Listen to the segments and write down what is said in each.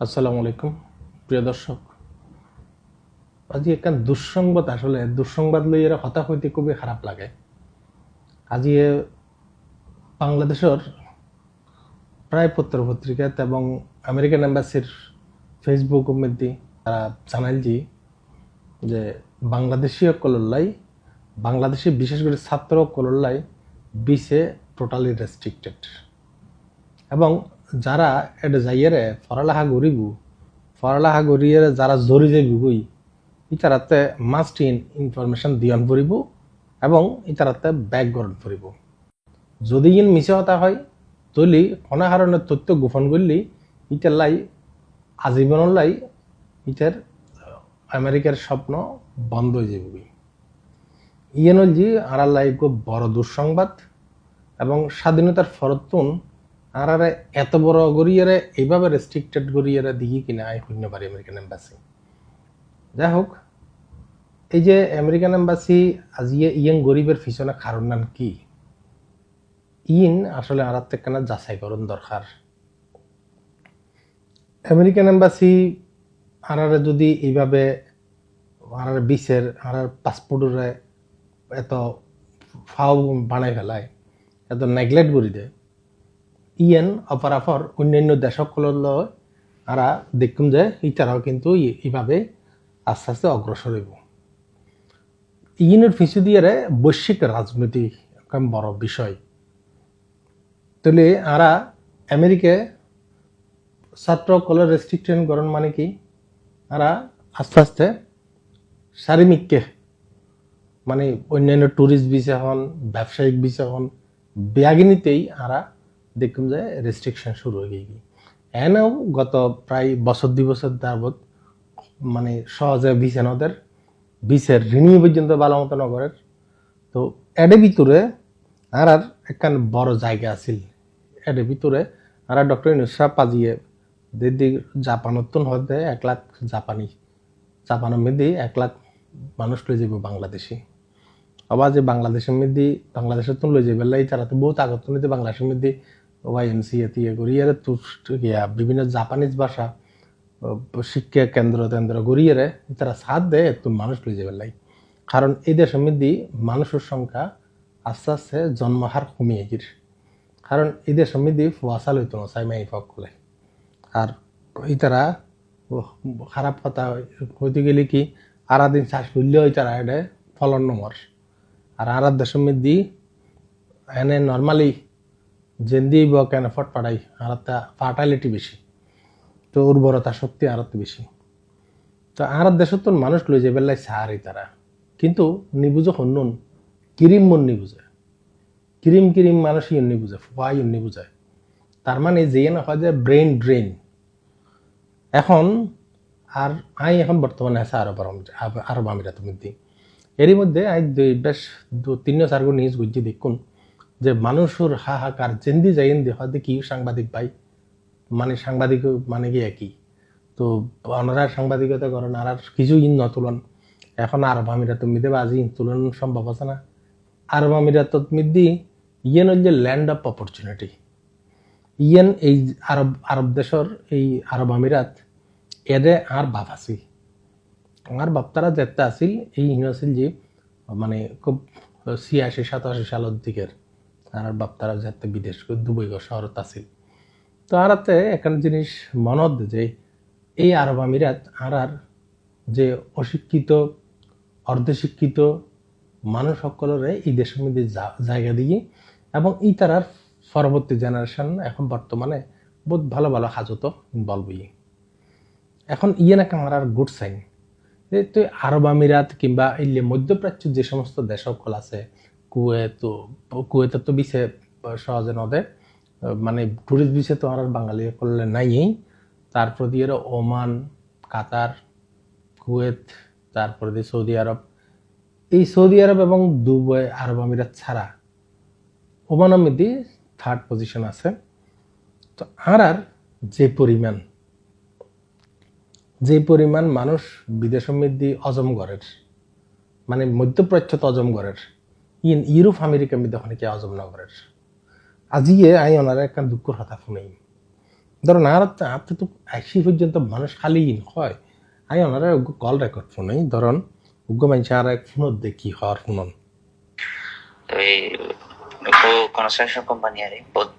আসসালামু আলাইকুম প্রিয় দর্শক। আজি একখান দুঃসংবাদ, আসলে দুঃসংবাদ লই এরা হতাশ হইতে খুবই খারাপ লাগে। আজি বাংলাদেশের প্রায় পত্র পত্রিকাত এবং আমেরিকান এম্বাসির ফেসবুক মধ্যে তারা জানাইল যে বাংলাদেশীয় কলল্লাই, বাংলাদেশি বিশেষ করে ছাত্র কলল্লাই বিসে টোটালি রেস্ট্রিক্টেড, এবং যারা এটা যাইয়েরে পড়ালেখা করিয়ে যারা জড়ি যাইব গই ইতারাতে মাস্ট ইনফরমেশন দিয়ন পড়িব এবং ইতারাতে ব্যাক গরণ পড়িব। যদি ইন মিছে হতা হয় তৈলি কোনো কারণে তথ্য গোপন করলি ইটার লাই আজীবনের লাই ইটার আমেরিকার স্বপ্ন বন্ধ হয়ে যাবে। ইয়েন আর লাই বড় দুঃসংবাদ, এবং স্বাধীনতার ফরতুন আর এত বড় গড়িয়ে এইভাবে রেস্ট্রিক্টেড গড়িয়ে দিকে কিনা আই শূন্য পারি আমেরিকান এম্বাসি। যাই হোক, এই যে আমেরিকান এম্বাসি আজিয়ে ইয়ং গরিবের পিছনে কারণ নাম কি ইন আসলে আর কেনা যাচাইকরণ দরকার। আমেরিকান এম্বাসি আর যদি এইভাবে আর বিশের আর পাসপোর্টরে এত ফাও বানাই ফেলায়, এত নেগলেক্ট করে দেয়, ইয়েন অপরাফর অন্যান্য দেশসকললৈ আরা দেখুন যে ইতারাও কিন্তু এইভাবে আস্তে আস্তে অগ্রসর হইব। ইয়েনের পিছু দিয়ে বৈশ্বিক রাজনীতি একটা বড় বিষয়। তাহলে আরা আমেরিকা ছাত্র কলের রেস্ট্রিকশন করেন মানে কি, আরা আস্তে আস্তে সারিমিককে মানে অন্যান্য ট্যুরিস্ট ভিসা হন, ব্যবসায়িক ভিসা হন, ব্যাগিনীতেই আরা দেখুন যে রেস্ট্রিকশন শুরু হয়ে গিয়ে এনেও গত প্রায় বছর 2 বছর যাবত মানে সহজে ভিসা নদের ভিসের রিনিউ পর্যন্ত ভালো মতো নগরের। তো এডে ভিতরে আর একখান বড় জায়গা আছিল, এডে ভিতরে আর ডক্টর ইউনুস পাজিয়ে দিদি জাপানতন হতে 1 লাখ জাপানের মধ্যে 1 লাখ মানুষ লই যাব বাংলাদেশি। আবার যে বাংলাদেশের মধ্যে বাংলাদেশের তো লই যাবে লাই তারা তো বহুত আগত নিতে বাংলাদেশের মধ্যে ওয়াইএমসি এতিয়ে গড়িয়ে বিভিন্ন জাপানিজ ভাষা শিক্ষা কেন্দ্র গড়িয়ে তারা সাথ দেয় একটু মানুষ লই যাবে লাই। কারণ এই দেশের মধ্যে মানুষের সংখ্যা আস্তে আস্তে জন্মহার কমিয়ে গির, কারণ এই দেশের মধ্যে ফুয়াশা লইতো না সাইমাই ফকলে। আর ইতারা খারাপ কথা হইতে গেলে কি আর দিন চাষ করলেও ইতারা এটা ফলন নম্বর। আর দেশের মধ্যে এনে নর্মালি যেন দিয়ে কেন ফট পাড়াই আর ফার্টাইলিটি বেশি, তো উর্বরতা শক্তি আর বেশি। তো আর দেশের তো মানুষ লই যে বেলায় সাহারি তারা কিন্তু নিবুঝে হন্নুন কিরিম মন নিবুঝে, কিরিম মানুষ ইন নিবুঝে, ফুয়াই ইন নিবুঝে। তার মানে যে না হয় যে ব্রেন ড্রেন। এখন আর এখন বর্তমানে আছে আরব আমিরাতের মধ্যে। এরই মধ্যে বেশ 3-4 নিউজ গুজি দেখুন যে মানুষের হাহাকার জেন্দি যাইন্দি হয়তো কি সাংবাদিক ভাই, মানে সাংবাদিক মানে কি একই তো ওনারা সাংবাদিকতা করেন আর কিছু ইন তুলন। এখন আরব আমিরাতের মধ্যে আজি তুলন সম্ভব আছে না। আরব আমিরাতের মধ্যে ইয়েন যে ল্যান্ড অফ অপরচুনিটি। ইয়েন এই আরব দেশের এই আরব আমিরাত এদে আর বাপ আছে, আমার বাপতারা যেতে আসিল এই আছিল যে মানে খুব 86-87 সালের দিকের আর বাপতারা যেতে বিদেশ দুবাই শহরত আসিল। তো আরাতে একটা জিনিস মনত যে এই আরব আমিরাত আর যে অশিক্ষিত অর্ধশিক্ষিত মানুষ সকলের এই দেশের মধ্যে জায়গা দিয়ে, এবং এই তারার পরবর্তী জেনারেশন এখন বর্তমানে বহুত ভালো ভালো হাজত বলবই। এখন ইয়েন একটা আমার গুড সাইন যে তুই আরব আমিরাত কিংবা এই মধ্যপ্রাচ্য যে সমস্ত দেশ সকল আছে, কুয়েতের তো বিছে সহজে নদে মানে টুরিস্ট বিছে তো আর বাঙালি করলে নাই। তারপর দিয়ে ওমান, কাতার, কুয়েত, তারপরে দিয়ে সৌদি আরব। এই সৌদি আরব এবং দুবাই আরব আমিরাত ছাড়া ওমানের মধ্যে 3rd পজিশন আছে। তো আর যে পরিমাণ মানুষ বিদেশের মধ্যে অজমগড়ের মানে মধ্যপ্রাচ্য অজমগড়ের ইউরোপ আমেরিকার মধ্যে ওখানে কি অজম নগরের আজিয়ে আই ওনারা একটা দুঃখর কথা শুনেই ধরুন আর আপনি তো আশি পর্যন্ত মানুষ খালি হয় আমি ওনারা কল রেকর্ড ফোনে ধরুন উগ্র মানুষ আর এক ফোনত দেখি হওয়ার ফোনন তো এই কনস্ট্রাকশন কোম্পানি আর বহুত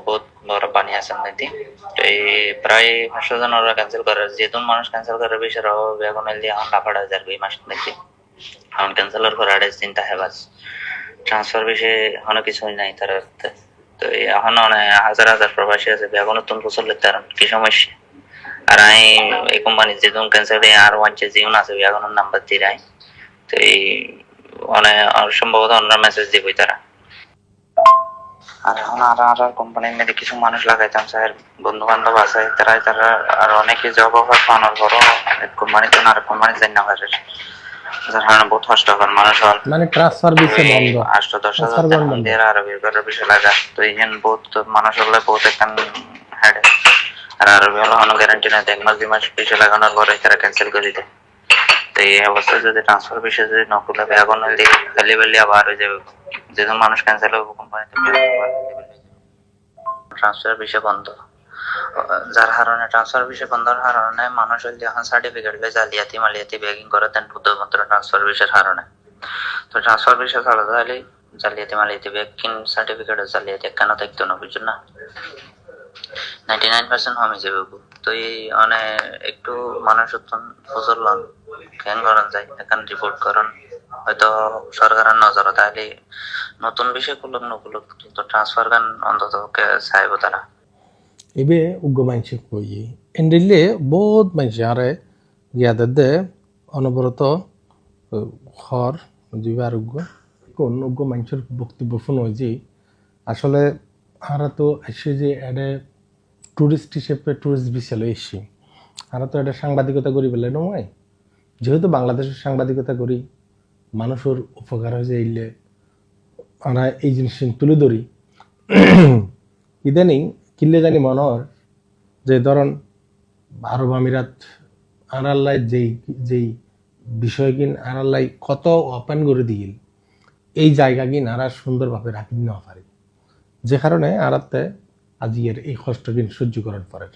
বহুত বড় বানিয়ে আছে নদী তো এই প্রায় 500 জন ওরা ক্যান্সেল করে যেহেতু মানুষ ক্যান্সেল করে বেশি রাও বেগুন দিয়ে এখন লাফাড়া যার এই মাস নাকি এখন ক্যান্সেলার করে আড়াই চিন্তা হয় বাস ট্রান্সফার বেশি এখনো কিছুই নাই তার তো এখন অনেক হাজার হাজার প্রবাসী আছে বেগুন নতুন ফসল লিখতে কি সমস্যা আর আমি এই কোম্পানি যেহেতু ক্যান্সেল আর ওয়ানচে জীবন আছে বেগুনের নাম্বার দিয়ে তো এই অনেক সম্ভবত অন্য মেসেজ দিবই তারা আর এখন আর কোম্পানির মধ্যে কিছু মানুষ লাগাইতাম স্যার বন্ধু বান্ধব আছে তারা আর অনেকে জব অফার পাওয়ার পরও কোম্পানি তো আর কোম্পানি যাই না পারে যার কারণে বহুত কষ্টকর মানুষ হল মানে ট্রান্সফার বিষয় বন্ধ 8-10 হাজার আর বের বিষয় লাগা তো ইহেন বহুত মানুষ হলে বহুত একখান হেডে আর আরবি হলো কোনো গ্যারান্টি না 1 মাস 2 মাস বিষয় লাগানোর পরে তারা ক্যান্সেল করে দিতে তো এই অবস্থায় যদি ট্রান্সফার বিষয় যদি নকলে এখন খালি বেলি আবার হয়ে যাবে যেহেতু মানুষ ক্যান্সেল হবে কোম্পানিতে ট্রান্সফার বিষয় বন্ধ যার কারণে ট্রান্সফার বিষয় বন্ধের কারণে মানুষ এখন সার্টিফিকেট লয়ে জালিয়াতি মালিয়াতি ব্যাগিং করে দেন শুধুমাত্র ট্রান্সফার বিষয়ের কারণে তো ট্রান্সফার বিষয় ছাড়া তাহলে জালিয়াতি মালিয়াতি ব্যাগিং সার্টিফিকেট জালিয়াতি কেন দেখতো না বুঝছেন না 99% কমে যাবে তো এই মানে একটু মানুষ ফসল লন কেন করেন যায় এখান রিপোর্ট করেন হয়তো সরকারের নজরে তাহলে নতুন বিষয় কুলক নকুলক কিন্তু ট্রান্সফার গান অন্তত চাইব তারা এবে উগ্র মানুষ কই এন্ডিলে বহুত মানুষ আরে ইয়াদের দে অনবরত হর দুইবার কোন উগ্র মানুষের বক্তব্য শুনো যে আসলে আমরা তো এসে যে এডে টুরিস্ট হিসেবে টুরিস্ট ভিসা এসছি আমরা তো এটা সাংবাদিকতা করি বলে নয় যেহেতু বাংলাদেশের সাংবাদিকতা করি মানুষের উপকার হয়ে যাইলে আমরা এই জিনিস তুলে ধরি ইদানিং কিনলে জানি মনোর যে ধরুন আরব আমিরাত আনাল্লাই যেই বিষয় কিন আনাল্লাই কত ওপেন করে দিল এই জায়গা কিন আর সুন্দরভাবে রাখি না পারে যে কারণে আরাতে আজিয়ের এই কষ্ট কিন সহ্য করার পরে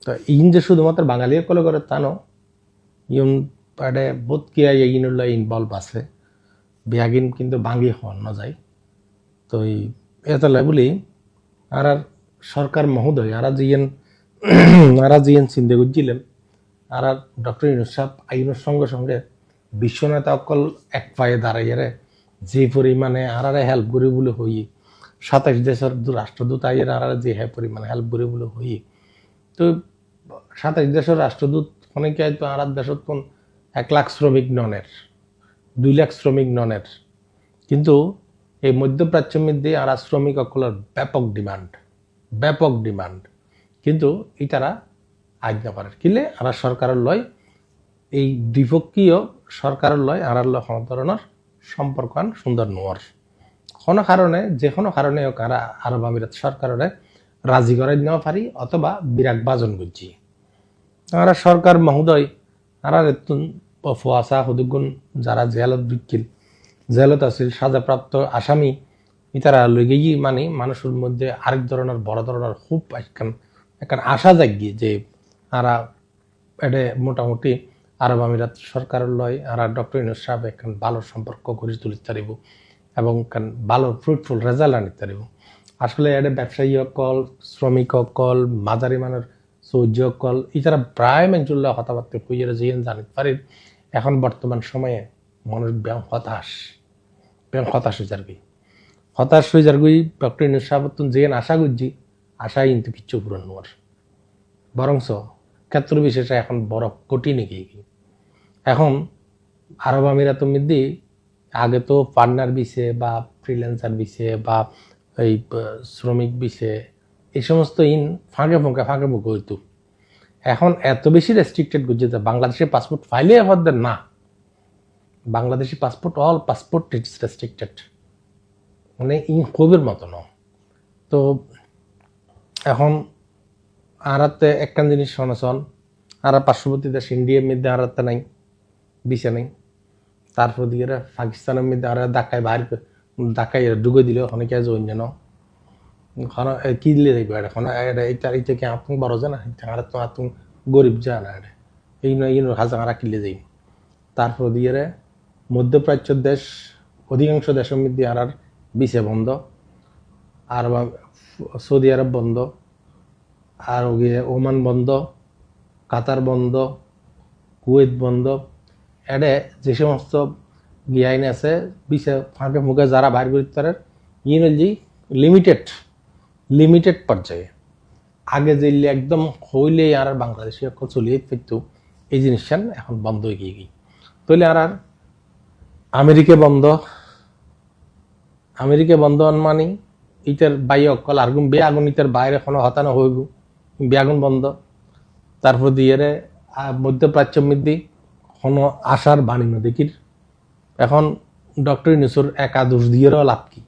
তো ইন যে শুধুমাত্র বাঙালির কলে করে তা নো ইন পাড়ে বোধ কিয়া ইনুল্লা ইনভলভ আছে বিয়াগিন কিন্তু ভাঙি হওয়ার না যায় তো এতলে বলি আর সরকার মহোদয় আরা জিয়েন চিন্তা করছিলেন আর ডক্টর ইউনুস সাহেব আইনের সঙ্গে সঙ্গে বিশ্বনেতা অকল এক পায়ে দাঁড়াইয়ারে যে পরিমাণে আরারে হেল্প করি বলে হই 27 দেশের রাষ্ট্রদূত আইয়ের আরারে যে পরিমাণে হেল্প করি বলে হই তো 27 দেশের রাষ্ট্রদূত অনেকে হয়তো আর দেশত 1 লাখ শ্রমিক ননের 2 লাখ শ্রমিক ননের কিন্তু এই মধ্যপ্রাচ্যের মধ্যে আর শ্রমিক অকলের ব্যাপক ডিমান্ড কিন্তু এটারা আজ না পারে কিলে আর সরকারের লয় এই দ্বিপক্ষীয় সরকারের লয় আর কোনো ধরনের সম্পর্ক সুন্দর নোয়ার কোনো কারণে যে কোনো কারণে কারা আরব আমিরাত সরকারের রাজি করাই নেওয়া পারি অথবা বিরাট বাজন করছি আমরা সরকার মহোদয় আর ফুয়াশা হুদুগুন যারা জেলত বিকিল জেলত আছিল সাজাপ্রাপ্ত আসামি ইতারা লেগেই মানে মানুষের মধ্যে আরেক ধরনের বড় ধরনের খুব একখান আশা জাগিয়ে যে আরা এটা মোটামুটি আরব আমিরাত সরকারের লয় আর ডক্টর ইউনুস সাহেব একখান ভালো সম্পর্ক গড়ে তুলতে পারিব এবং ভালো ফ্রুটফুল রেজাল্ট আনিতে পারিব আসলে এটা ব্যবসায়ী কল শ্রমিক কল মাঝারি মানের সৌর্য কল ইতারা প্রায় মেঞ্চুল্লাহ কথাবার্তা কইয়েরা যে জানিতে পারি এখন বর্তমান সময়ে মানুষ ব্যায়াম হতাশ হয়ে যারগি ডক্টর ইউনুস সাহেব যে আশা করছি আশা কিন্তু কিচ্ছু পূরণ নোয়ার বরংস ক্ষেত্র বিশেষে এখন বড় কঠিন এখন আরব আমিরাতের মধ্যে আগে তো পার্টনার বিষে বা ফ্রিল্যান্সার বিষে বা এই শ্রমিক বিষে এই সমস্ত ফাঁকে ফুঁকে হইতো এখন এত বেশি রেস্ট্রিক্টেড করছে যে বাংলাদেশের পাসপোর্ট ফাইলে আমাদের না Bangladeshi passport all passport it's restricted মানে খুবের মতো ন তো এখন আরাতে একখান জিনিস শোনাশন আর পার্শ্ববর্তী দেশ ইন্ডিয়ার মধ্যে আরাতে নাই বিষে নাই তারপর দিকে পাকিস্তানের মধ্যে আর ডাকায় ঢুকে দিল অনেকে অন্য কি দিলে যাইব এখন এটা এটা কি আতুন বড় জানা আর তো আতুন গরিব জানা এটা এই নয় এই হাজার কিনলে যাই তারপর দিয়ে মধ্যপ্রাচ্যের দেশ অধিকাংশ দেশের মধ্যে আর বিছে বন্ধ আর সৌদি আরব বন্ধ আর গিয়ে ওমান বন্ধ কাতার বন্ধ কুয়েত বন্ধ এডে যে সমস্ত জ্ঞান আছে বিছে ফাঁকে মুখে যারা বাইর করতে পারে ইনজি লিমিটেড পর্যায়ে আগে যে একদম হইলে আর বাংলাদেশে চলিয়ে ফিরত এই জিনিসটা এখন বন্ধ হয়ে গিয়ে তাহলে আর আমেরিকা বন্ধ মানে ইটার বাই অকল আগুন বেআগুন ইটার বাইরে কোনো হতানো হইব বেআগুন বন্ধ তারপর দিয়ে মধ্যপ্রাচ্য মধ্যে কোনো আশার বাণী নদীকির এখন ডক্টর ইউনুসুর একাদশ দিয়েরও লাভ কি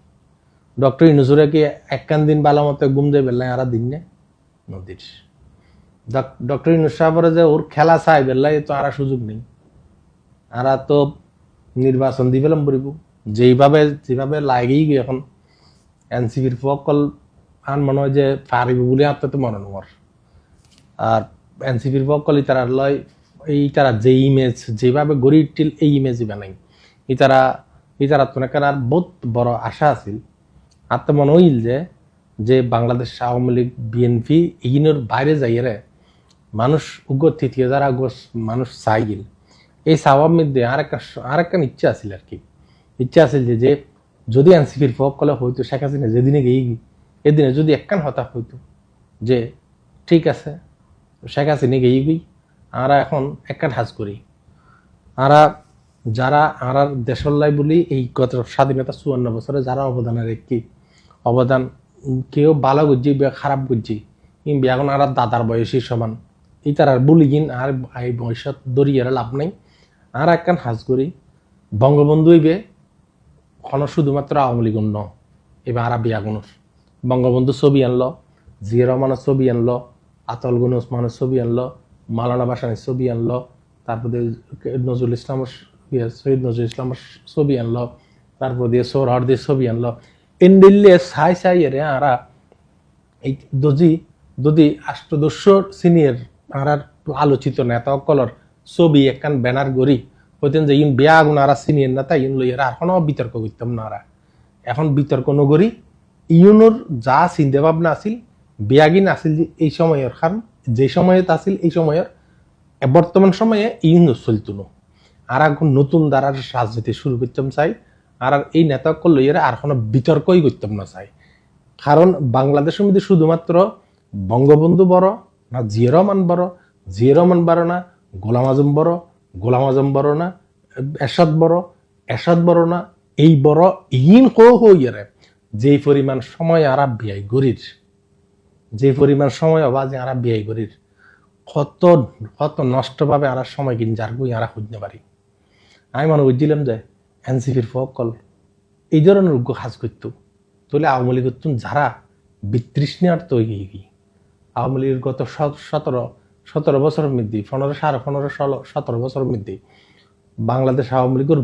ডক্টর ইউনুসুরে কি একখান দিন বালা মতো ঘুম দিয়ে বেলায় আর দিন না নদীর ডক্টর ইউনুস সাহেবের যে ওর খেলা চাই বেলায় তো আর সুযোগ নেই আর তো নির্বাচন দি পেলাম পড়ব যেভাবে লাগেই গিয়ে এখন এনসিপির ফকল আন মনে হয় যে পারিব বলে আপনার তো মনে নয় আর এনসিপির ফকল তারা লয় এই তারা যে ইমেজ যেভাবে গড়ি উঠিল এই ইমেজ বানাই ইতারা তো আর বহুত বড় আশা আছিল আর তো মনে হইল যে বাংলাদেশ আওয়ামী লীগ বিএনপি ইগিনোর বাইরে যাইয়ে মানুষ উগ্র তৃতীয় যারা মানুষ চাইল এই চাওয়ার মধ্যে আর একটা ইচ্ছা আছিল আর কি ইচ্ছা আছিল যে যদি এনসিপির ফক কলে হইতো শেখ হাসিনা যেদিনে গিয়ে এদিনে যদি একখান হতা হইতো যে ঠিক আছে শেখ হাসিনা গিয়ে গই আমরা এখন একখান হাজ করি আমরা যারা আর দেশের লাই বলি এই গত স্বাধীনতা 54 বছরে যারা অবদান কেউ ভালো করছি খারাপ করছি কিংবা এখন আর দাদার বয়সী সমান এই তার আর বলি কিন আর এই বয়সত দড়িয়ে লাভ নাই আর একখান হাজ করি বঙ্গবন্ধু হইবে কোনো শুধুমাত্র আওয়ামী লীগ ন এবার আর বিয়াগুনোর বঙ্গবন্ধু ছবি আনলো জিয়া রহমানের ছবি আনলো আতল গুন ওসমানের ছবি আনলো মাওলানা ভাসানীর ছবি আনলো তারপরে নজরুল ইসলামের সৈয়দ নজরুল ইসলামের ছবি আনলো তারপর দিয়ে সোহরাওয়ার্দীর ছবি আনলো ইন্ডিল্লে ছাই এরে আরা এই যদি আষ্টদশ সিনিয়র আর আলোচিত নেতা কলর ছবি একখান ব্যানার গড়ি হইতেন যে ইন বিয়া আগুন আর সিনিয়র নেতা ইন লইয়ার আর কোনো বিতর্ক করতাম না আর এখন বিতর্ক নগরী ইউনোর যা চিন্তা ভাবনা আছিল বিয়াগিন আছিল যে এই সময়ের কারণ যে সময়ত আছিল এই সময়ের বর্তমান সময়ে ইউনো চলত না আর এখন নতুন দ্বারার রাজনীতি শুরু করতাম চাই আর এই নেতাকল লইয়ারে আর কোনো বিতর্কই করতাম না চাই কারণ বাংলাদেশের মধ্যে শুধুমাত্র বঙ্গবন্ধু বড় না জিয়া রহমান বড় না গোলাম আজম বড় না এরশাদ বড় না এই বড় ইন হইয়ারে যে পরিমাণ সময় আর বিয়াই গরির যে পরিমাণ সময় হবা যে আর বিয়াই গরির কত নষ্টভাবে আর সময় কিন যার গুই আর খুঁজতে পারি আমি মনে বুঝছিলাম যে এনসিপির ফকল এই ধরনের উগ্র কাজ করতো তাহলে আওয়ামী লীগ যারা বিতৃষ্ণার তৈরি আওয়ামী লীগের গত 17 বছরের মধ্যে 17 বছরের মধ্যে বাংলাদেশ আওয়ামী লীগের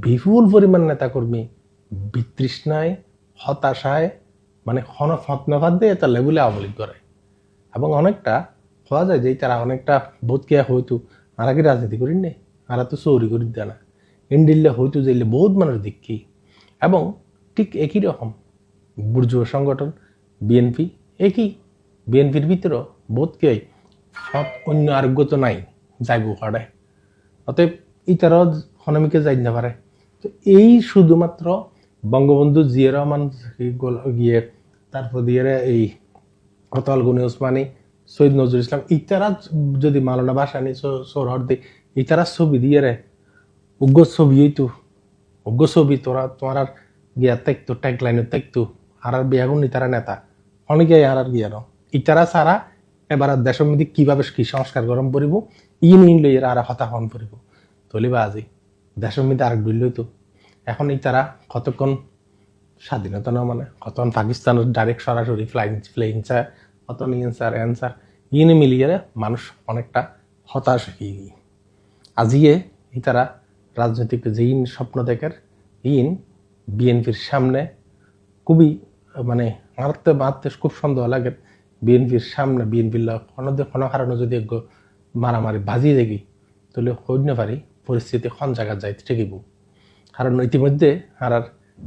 বিপুল পরিমাণ নেতাকর্মী বিতৃষ্ণায় হতাশায় মানে ফতনফাত দিয়ে এটা লেবুলে আওয়ামী লীগ করে এবং অনেকটা হওয়া যায় যে তারা অনেকটা বোধ কে হয়তো আর কি রাজনীতি করি নেই আর তো চৌরি করি দেয় না ইন্ডিল্লে হয়তো যাইলে বহুত মানুষ দেখি এবং ঠিক একই রকম বুর্জুয়া সংগঠন বিএনপি বিএনপির ভিতরেও বোধকে অন্য আরোগ্য তো নাই যাইব পারে অতএব ইতারাও হনমিকে যাই না পারে তো এই শুধুমাত্র বঙ্গবন্ধু জিয়া রহমান গিয়ে তারপর দিয়ে এই অতল গুনি ওসমানী সৈয়দ নজরুল ইসলাম ইতারা যদি মাওলানা ভাসানী সোহরাওয়ার্দী ইতারা ছবি দিয়ে উগ্র ছবি তোমার আর গিয়া দেখতো ট্যাগ লাইনে দেখতো আর বিয়াগুন ইতারা নেতা অনেকে আর গিয়ার ইতারা ছাড়া এবার দেশের মধ্যে কিভাবে কি সংস্কার গরম করিব ইন লইয়ের আর হতাহন করিব তলিবা আজি দেশের মধ্যে আরেক ডুল লইতো এখন ইতারা কতক্ষণ স্বাধীনতা না মানে কতক্ষণ পাকিস্তানের ডাইরেক্ট সরাসরি ফ্লাইং চায় কত অ্যান্সার ইনে মিলিয়ে মানুষ অনেকটা হতাশ হয়ে গিয়ে আজিয়ে ইতারা রাজনৈতিক যে স্বপ্ন দেখার বিএনপির সামনে খুবই মানে মারতে মারতে খুব সন্দেহ লাগে বিএনপির সামনে বিএনপির কোনো কারণে যদি মারামারি বাজিয়ে দেখি তাহলে হইতে পারি পরিস্থিতি কোন জায়গায় যাইতে ঠেকিব। কারণ ইতিমধ্যে আর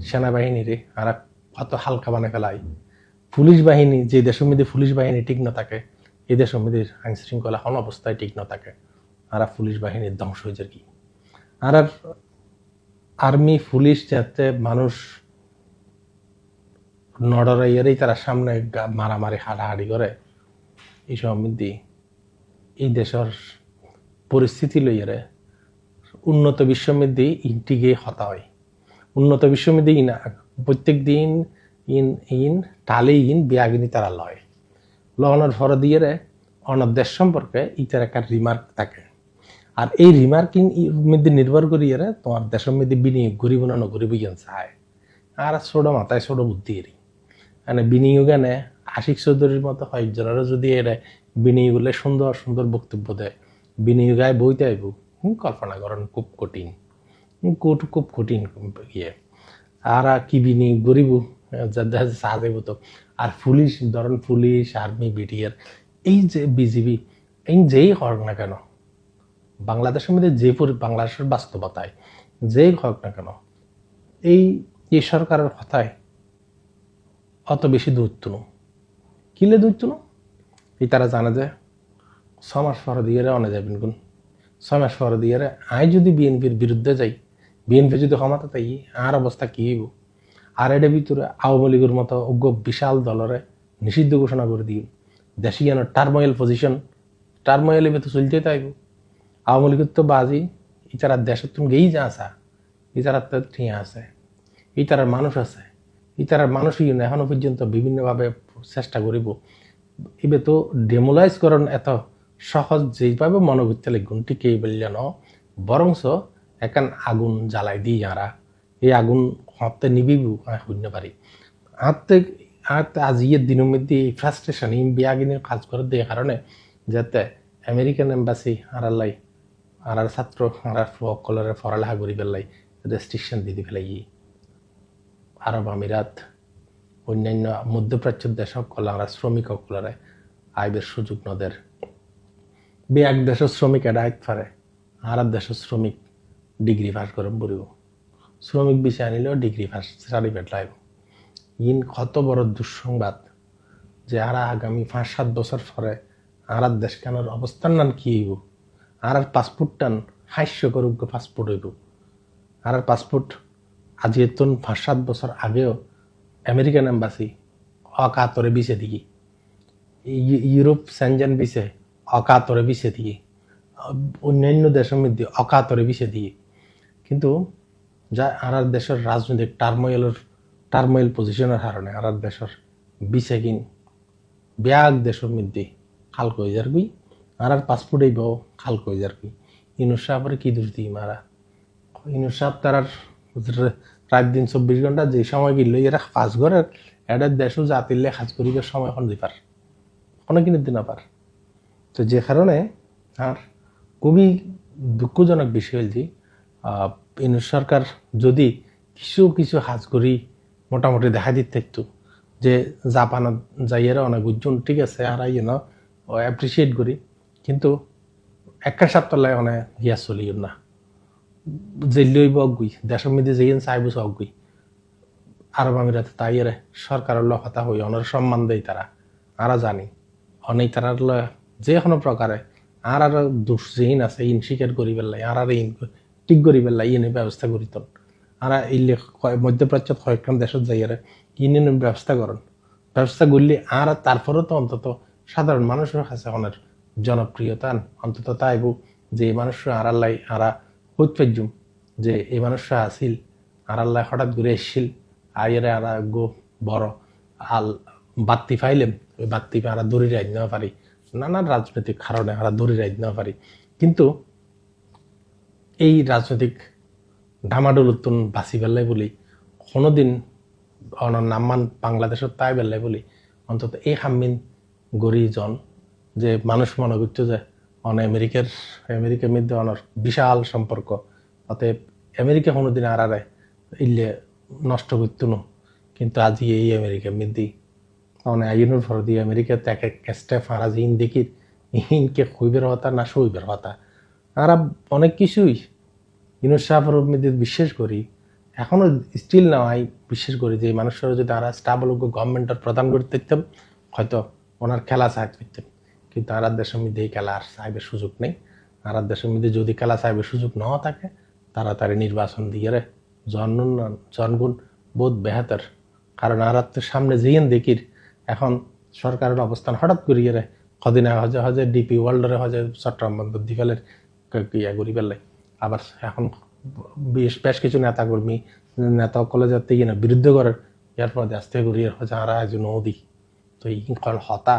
সেনাবাহিনীরে আর কত হালকা বানায় ফেলাই। পুলিশ বাহিনী যে দেশের মধ্যে পুলিশ বাহিনী ঠিক না থাকে এই দেশের মধ্যে আইন শৃঙ্খলা কোন অবস্থায় ঠিক না থাকে আর পুলিশ বাহিনীর ধ্বংস হয়ে যায় কি। আর আর্মি পুলিশ যাতে মানুষ নডরাইয়ারেই তারা সামনে মারামারি হাড়াহাড়ি করে এই সম্বন্ধে এই দেশের পরিস্থিতি লইয়ারে উন্নত বিশ্বের মধ্যে ইনটিগে হতা হয়। উন্নত বিশ্বের মধ্যে প্রত্যেক দিন টালে বিয়াগিনী তারা লয় লওয়ানোর ভর দিয়ে অন্য দেশ সম্পর্কে ইটার একটা রিমার্ক থাকে। আর এই রিমার্কিং মধ্যে নির্ভর করিয়ে তোমার দেশের মধ্যে বিনিয়োগ গরিব না গরিব চায় আর ছোট মাথায় ছোট বুদ্ধি এরি মানে বিনিয়োগ এনে আশিক চৌধুরীর মতো কয়েকজনেরও যদি এরা বিনিয়োগ হলে সুন্দর সুন্দর বক্তব্য দেয় বিনিয়োগ আয় বইতে আইব কল্পনা করেন খুব কঠিন খুব কঠিন ইয়ে। আর কি বিনিয়োগ গরিব সাহায্য তো। আর পুলিশ ধরেন পুলিশ আর্মি বিটিআর এই যে বিজিবি এই যেই হোক না কেন বাংলাদেশের মধ্যে যে বাংলাদেশের বাস্তবতায় যেই হোক না কেন এই সরকারের কথায় অত বেশি দূরত্ব নো কিলে দূরত্ব নো এই তারা জানে যে 6 মাস পর দিয়ে অনে যাবেন কোন 6 মাস পর দিয়ে আয় যদি বিএনপির বিরুদ্ধে যাই বিএনপি যদি ক্ষমতা তাই আর অবস্থা কি হইব। আর এর ভিতরে আওয়ামী লীগের মতো অজ্ঞ বিশাল দলরে নিষিদ্ধ ঘোষণা করে দিই দেশিয়ান টার্মোয়েল পজিশন টার্মোয়েলের ভেতর চলতে তাইব। আওয়ামী লীগের তো বাজি ইতারা দেশের তুমি গেই যা আসা ইতারা তো ঠিক আছে ইতারার মানুষ আছে ইতারার মানুষই এখনো পর্যন্ত বিভিন্নভাবে চেষ্টা করিব এবার তো ডেমোলাইজ করেন এত সহজ যেইভাবে মনে করতে লাগুন টিকে বললেন বরংস একান আগুন জ্বালাই দিই যারা এই আগুন হাতে নিবিব শূন্য পারি হাতে আজ ইয়ের দিনের মধ্যে এই ফ্রাস্ট্রেশন বিয়াগিনের কাজ করে দিয়ে কারণে যাতে আমেরিকান এম্বাসি আড়ালাই আর ছাত্র আর সকলের পড়ালেখা করি পেলাই রেস্ট্রিকশন দিতে ফেলাই আরব আমিরাত অন্যান্য মধ্যপ্রাচ্যের দেশ সকল আর শ্রমিক সকলরে আইবের সুযোগ নদের বে এক দেশের শ্রমিক এটা আইতে পারে আর দেশের শ্রমিক ডিগ্রি পাস করে পড়িব শ্রমিক বিষয় আনিলেও ডিগ্রি পাস সার্টিফিকেট লাইব কত বড় দুঃসংবাদ যে আর আগামী 5-7 বছর পরে আর দেশ কেনার অবস্থান নান কি হইব আর পাসপোর্ট টান হাস্যকরযোগ্য পাসপোর্ট হইব আর পাসপোর্ট আজি এতন 5-7 বছর আগেও আমেরিকান এম্বাসি অকাতরে বিছে দিকে ইউরোপ সেনজেন বিছে অকাতরে বিছে দিকে অন্যান্য দেশের মধ্যে অকাতরে বিছে দিয়ে কিন্তু যা আর দেশের রাজনৈতিক টার্মোয়েল পজিশনের কারণে আর দেশের বিছে কিন ব্যাগ দেশের মধ্যে খাল কই যার গুই আর পাসপোর্ট এই বউ খাল কই যার গুই ইনুস সাহেবের কি দোষ দিই মারা ইনুস সাহেব তার রাত দিন 24 ঘন্টা যে সময় গিল এরা কাজ করে এটা দেশও জাতিলে কাজ করিবার সময় এখন দিপার কোনো কিনে দিন পার তো যে কারণে আর খুবই দুঃখজনক বিষয় যে ইনুস সরকার যদি কিছু কাজ করি মোটামুটি দেখা দিতে একটু যে জাপানত যাইয়েরা অনেক উজ্জ্বল ঠিক আছে আর অ্যাপ্রিসিয়েট করি কিন্তু একটা সপ্তাহে অনেক ইয়া চলিও না জেলই অগুই দেশের মধ্যে যেন চাইব অগুই আরব আমিরাতে তাইয়েরে সরকারের কথা হই অনেক সম্মান দেয় তারা আরা জানি অনেক তারা যে কোনো প্রকারে আর দোষ যেইন আছে ইন স্বীকার করি পেলাই আর ইন ঠিক করি পেলাই ইনে ব্যবস্থা করিত আর এই মধ্যপ্রাচ্যত কয়েকখান দেশত যাইয়ারে ইউনিয়ন ব্যবস্থা করেন ব্যবস্থা করলে আর তারপরেও তো অন্তত সাধারণ মানুষের কাছে অনেক জনপ্রিয়তা অন্তত তাইব যে এই মানুষরা আর আল্লাহ আরা হইত পাইজুম যে এই মানুষরা আসিল আর আল্লাহ হঠাৎ ঘুরে এসছিল আইয়ারে আর গো বড় আল বাত্তি ফাইলেম ওই বাত্তি আর দড়ি রাইজ নেওয়া পারি নানান রাজনৈতিক কারণে আমরা দড়ি রাইজ নেওয়া পারি কিন্তু এই রাজনৈতিক ঢামাডোল উত্তন বাঁচি পেলাই বলি কোনোদিন নামমান বাংলাদেশের তাই বেলাই বলি অন্তত এই হাম্মিন গরিজন যে মানুষ মনে করতো যে আমেরিকার মধ্যে অনেক বিশাল সম্পর্ক অতএব আমেরিকা কোনোদিন আর ইলে নষ্ট করতো না কিন্তু আজি এই আমেরিকা মিদি মানে আইনের ফর দিয়ে আমেরিকাতে এক এক স্টেপ হারা যে ইন দেখি ইনকে খুইবের হতা না সইবের হতা আর অনেক কিছুই ইনুস সাহার মধ্যে বিশ্বাস করি এখনো স্টিল না হয় বিশ্বাস করি যে মানুষের যদি আর স্টাবল গভর্নমেন্টের প্রদান করতে দিতাম হয়তো ওনার খেলা সাহেব করতেন কিন্তু আর দেশের মধ্যে এই খেলা আর সাহেবের সুযোগ নেই আর দেশের মধ্যে যদি খেলা সাহেবের সুযোগ না থাকে তাড়াতাড়ি নির্বাচন দিয়ে রে জনগুণ বোধ বেহাতর কারণ আর সামনে যেয়েন দেখির এখন সরকারের অবস্থান হঠাৎ করিয়ে রে কদিন হজে হজে ডিপি ওয়ার্ল্ডরে হজে চট্টগ্রাম বন্দর দিফেলের ইয়া করি পেলাই আবার এখন বেশ কিছু নেতা কলেজের থেকে না বিরুদ্ধে করার ইয়ার পর আস্তে করিয়ে হজে আর আজ নদী তো এই হতা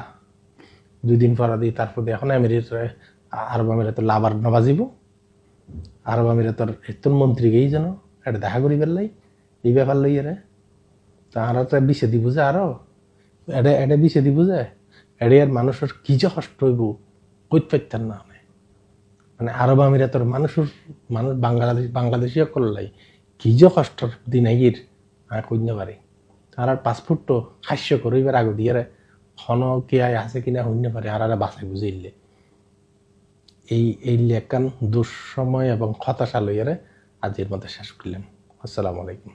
2 দিন পর দিই তারপর এখন আরব আমিরাতের লাভার নবাজিব আরব আমিরাতের এতন মন্ত্রীকেই যেন এটা দেখা করি পেলাই এই ব্যাপার লইয়ে রে তারা তো বিষে দিব যে আরো এটা বিষে দিব যে এটা আর মানুষের কি যে কষ্ট হইব কইত পাইতেন না মানে আরব আমিরাতের মানুষ বাংলাদেশি করলাই কি যে কষ্টর দিন আইর আর কইতে পারি তার পাসপোর্ট তো হাস্য করিবার আগে দিয়ে খন কে আছে কিনা হইতে পারে আর বাসায় বুঝাইলে এই লেখান দুঃসময় এবং হতাশা লইয়ারে আজের মধ্যে শেষ করলাম। আসসালামু আলাইকুম।